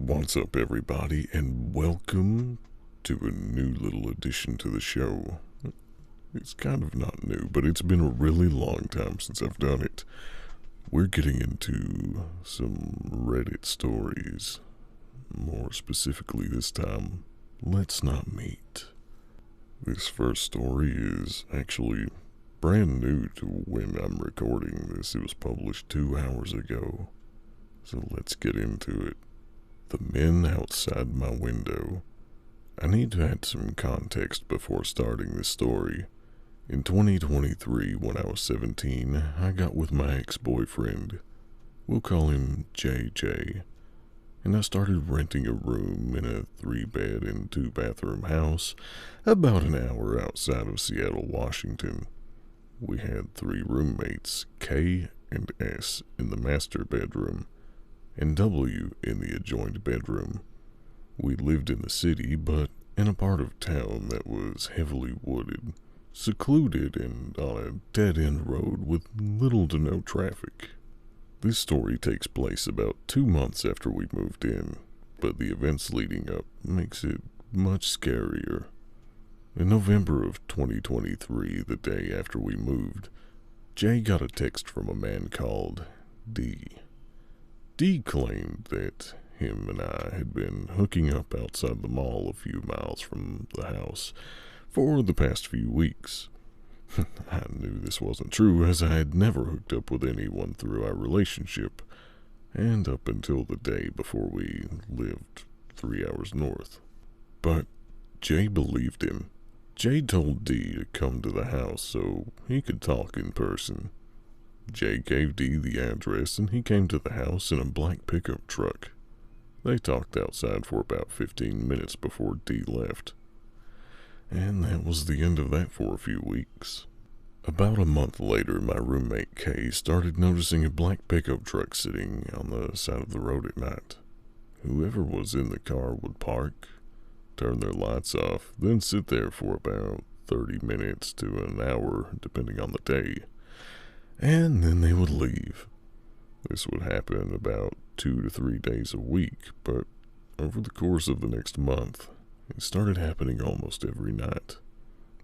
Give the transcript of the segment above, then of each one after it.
What's up, everybody, and welcome to a new little addition to the show. It's kind of not new, but it's been a really long time since I've done it. We're getting into some Reddit stories. More specifically this time, Let's Not Meet. This first story is actually brand new to when I'm recording this. It was published 2 hours ago. So let's get into it. The men outside my window. I need to add some context before starting this story. In 2023, when I was 17, I got with my ex-boyfriend. We'll call him JJ. And I started renting a room in a 3-bed and 2-bathroom house about an hour outside of Seattle, Washington. We had 3 roommates, K and S, in the master bedroom, and W in the adjoined bedroom. We lived in the city, but in a part of town that was heavily wooded, secluded, and on a dead-end road with little to no traffic. This story takes place about 2 months after we moved in, but the events leading up makes it much scarier. In November of 2023, the day after we moved, Jay got a text from a man called D. D claimed that him and I had been hooking up outside the mall a few miles from the house for the past few weeks. I knew this wasn't true, as I had never hooked up with anyone through our relationship, and up until the day before we lived 3 hours north. But Jay believed him. Jay told D to come to the house so he could talk in person. Jay gave D the address, and he came to the house in a black pickup truck. They talked outside for about 15 minutes before D left. And that was the end of that for a few weeks. About a month later, my roommate K started noticing a black pickup truck sitting on the side of the road at night. Whoever was in the car would park, turn their lights off, then sit there for about 30 minutes to an hour, depending on the day. And then they would leave. This would happen about 2 to 3 days a week, but over the course of the next month, it started happening almost every night.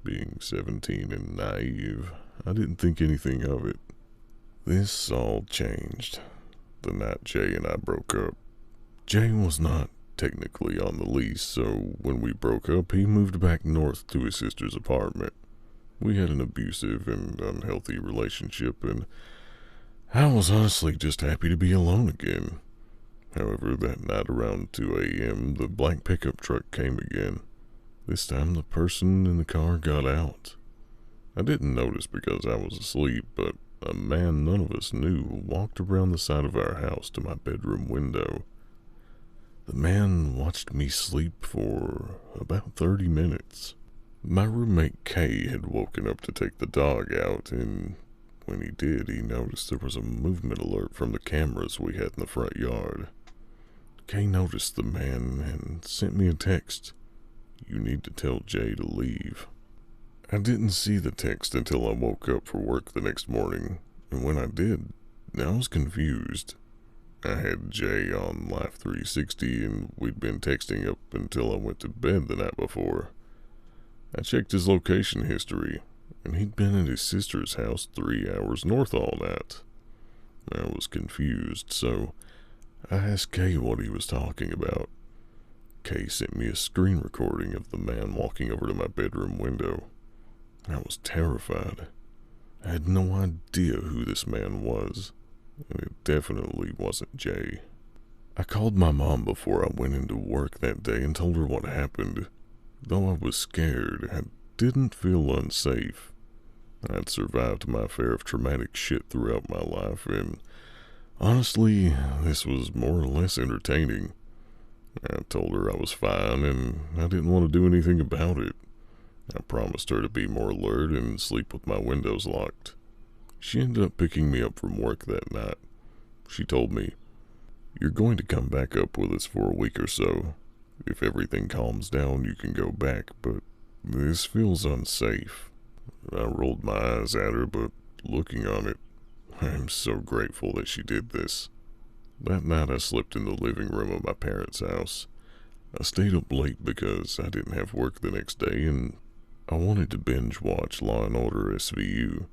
Being 17 and naive, I didn't think anything of it. This all changed the night Jay and I broke up. Jay was not technically on the lease, so when we broke up, he moved back north to his sister's apartment. We had an abusive and unhealthy relationship, and I was honestly just happy to be alone again. However, that night around 2 a.m., the black pickup truck came again. This time, the person in the car got out. I didn't notice because I was asleep, but a man none of us knew walked around the side of our house to my bedroom window. The man watched me sleep for about 30 minutes. My roommate Kay had woken up to take the dog out, and when he did, he noticed there was a movement alert from the cameras we had in the front yard. Kay noticed the man and sent me a text. "You need to tell Jay to leave." I didn't see the text until I woke up for work the next morning, and when I did, I was confused. I had Jay on Life 360, and we'd been texting up until I went to bed the night before. I checked his location history, and he'd been at his sister's house 3 hours north all night. I was confused, so I asked Kay what he was talking about. Kay sent me a screen recording of the man walking over to my bedroom window. I was terrified. I had no idea who this man was, and it definitely wasn't Jay. I called my mom before I went into work that day and told her what happened. Though I was scared, I didn't feel unsafe. I'd survived my fair of traumatic shit throughout my life, and honestly, this was more or less entertaining. I told her I was fine, and I didn't want to do anything about it. I promised her to be more alert and sleep with my windows locked. She ended up picking me up from work that night. She told me, "You're going to come back up with us for a week or so. If everything calms down, you can go back, but this feels unsafe." I rolled my eyes at her, but looking on it, I am so grateful that she did this. That night I slept in the living room of my parents' house. I stayed up late because I didn't have work the next day and I wanted to binge watch Law and Order SVU.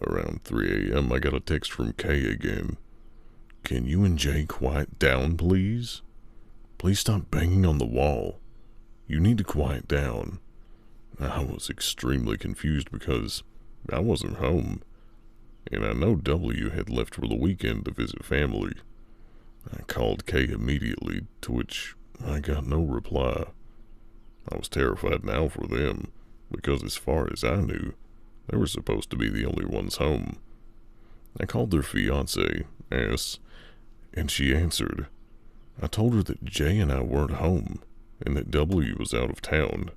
Around 3 a.m. I got a text from Kay again. "Can you and Jay quiet down, please? Please stop banging on the wall. You need to quiet down." I was extremely confused because I wasn't home, and I know W had left for the weekend to visit family. I called Kay immediately, to which I got no reply. I was terrified now for them, because as far as I knew, they were supposed to be the only ones home. I called their fiancée, S, and she answered. I told her that Jay and I weren't home, and that W was out of town.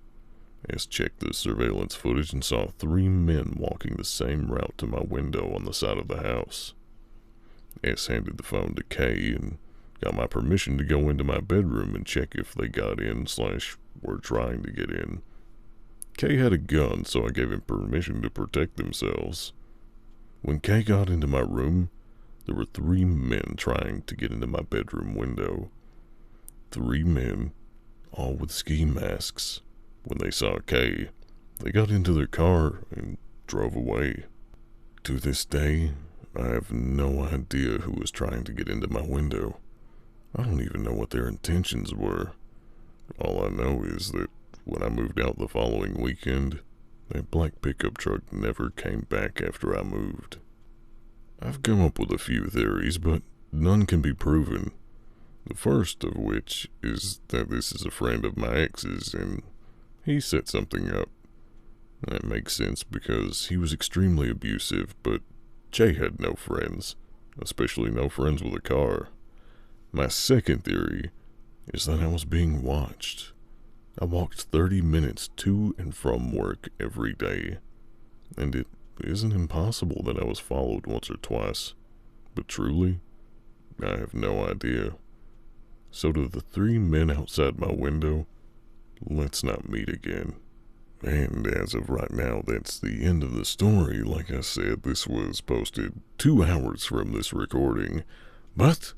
S checked the surveillance footage and saw 3 men walking the same route to my window on the side of the house. S handed the phone to Kay and got my permission to go into my bedroom and check if they got in / were trying to get in. Kay had a gun, so I gave him permission to protect themselves. When Kay got into my room, there were 3 men trying to get into my bedroom window. 3 men, all with ski masks. When they saw Kay, they got into their car and drove away. To this day, I have no idea who was trying to get into my window. I don't even know what their intentions were. All I know is that when I moved out the following weekend, that black pickup truck never came back after I moved. I've come up with a few theories, but none can be proven. The first of which is that this is a friend of my ex's and he set something up. That makes sense because he was extremely abusive, but Jay had no friends, especially no friends with a car. My second theory is that I was being watched. I walked 30 minutes to and from work every day, and it isn't impossible that I was followed once or twice, but truly, I have no idea. So to the 3 men outside my window, let's not meet again. And as of right now, that's the end of the story. Like I said, this was posted 2 hours from this recording, but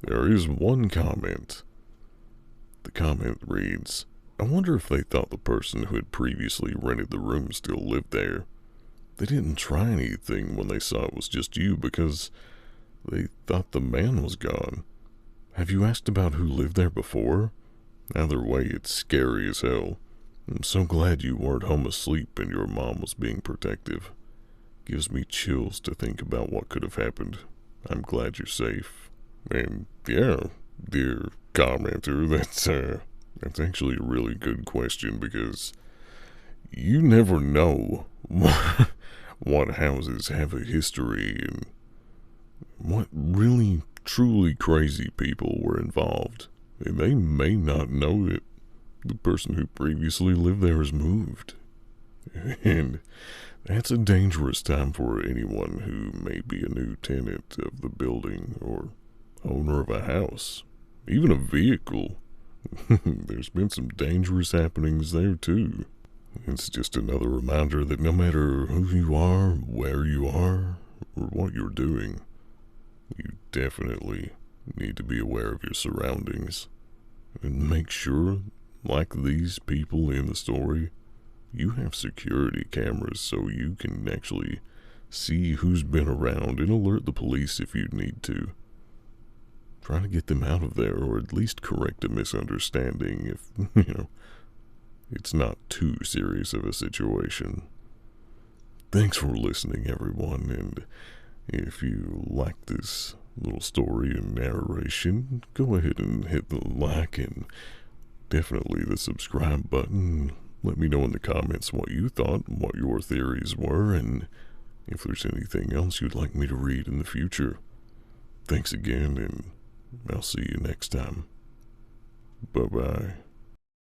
there is one comment. The comment reads, I wonder if they thought the person who had previously rented the room still lived there. They didn't try anything when they saw it was just you because they thought the man was gone. Have you asked about who lived there before? Either way, it's scary as hell. I'm so glad you weren't home asleep and your mom was being protective. Gives me chills to think about what could have happened. I'm glad you're safe. And yeah, dear commenter, that's actually a really good question because you never know what houses have a history and what really truly crazy people were involved. And they may not know that the person who previously lived there has moved. And that's a dangerous time for anyone who may be a new tenant of the building or owner of a house, even a vehicle. There's been some dangerous happenings there too. It's just another reminder that no matter who you are, where you are, or what you're doing, you definitely need to be aware of your surroundings. And make sure, like these people in the story, you have security cameras so you can actually see who's been around and alert the police if you need to. Try to get them out of there, or at least correct a misunderstanding if, it's not too serious of a situation. Thanks for listening, everyone, and if you like this little story and narration, go ahead and hit the like and definitely the subscribe button. Let me know in the comments what you thought, what your theories were, and if there's anything else you'd like me to read in the future. Thanks again, and I'll see you next time. Bye-bye.